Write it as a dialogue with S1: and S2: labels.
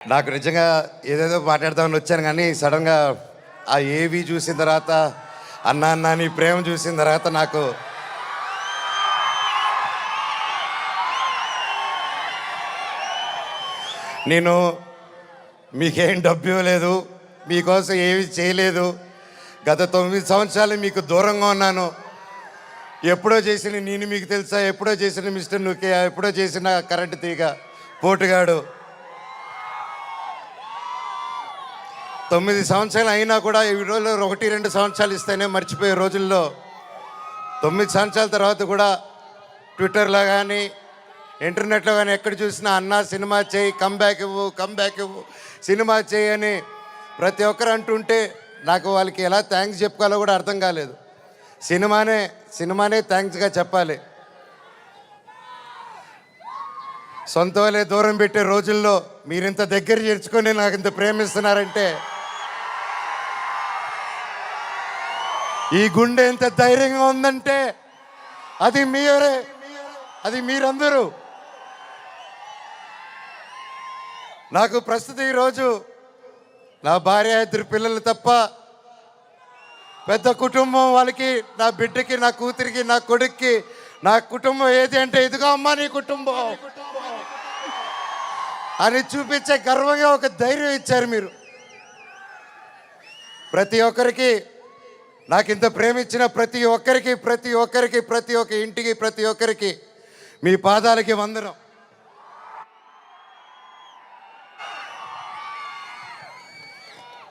S1: నాకు నిజంగా ఏదేదో మాట్లాడదామని వచ్చాను కానీ సడన్గా ఆ ఏవి చూసిన తర్వాత అన్నా అన్నా నీ ప్రేమ చూసిన తర్వాత నాకు నేను మీకేం డబ్బు ఇవ్వలేదు, మీకోసం ఏమి చేయలేదు. గత 9 సంవత్సరాలు మీకు దూరంగా ఉన్నాను. ఎప్పుడో చేసిన నేను మీకు తెలుసా, ఎప్పుడో చేసిన మిస్టర్ నుకే, ఎప్పుడో చేసిన కరెంటు తీగ పోటుగాడు. 9 సంవత్సరాలు అయినా కూడా ఈ రోజుల్లో 1-2 సంవత్సరాలు ఇస్తేనే మర్చిపోయే రోజుల్లో 9 సంవత్సరాల తర్వాత కూడా ట్విట్టర్లో కానీ ఇంటర్నెట్లో కానీ ఎక్కడ చూసినా అన్నా సినిమా చేయి, కంబ్యాక్ ఇవ్వు, సినిమా చేయి అని ప్రతి ఒక్కరు అంటుంటే నాకు వాళ్ళకి ఎలా థ్యాంక్స్ చెప్పుకోవాలో కూడా అర్థం కాలేదు. సినిమానే థ్యాంక్స్గా చెప్పాలి. సొంత వాళ్ళే దూరం పెట్టే రోజుల్లో మీరింత దగ్గర చేర్చుకొని నాకు ఇంత ప్రేమిస్తున్నారంటే, ఈ గుండె ఎంత ధైర్యంగా ఉందంటే అది మీరే, అది మీరందరూ. నాకు ప్రస్తుతం ఈరోజు నా భార్య, 2 పిల్లలు తప్ప పెద్ద కుటుంబం. వాళ్ళకి, నా బిడ్డకి, నా కూతురికి, నా కొడుక్కి నా కుటుంబం ఏది అంటే ఇదిగో అమ్మా నీ కుటుంబం అని చూపించే గర్వంగా ఒక ధైర్యం ఇచ్చారు మీరు. ప్రతి ఒక్కరికి, నాకు ఇంత ప్రేమించిన ప్రతి ఒక్క ఇంటికి, ప్రతి ఒక్కరికి మీ పాదాలకి వందనం.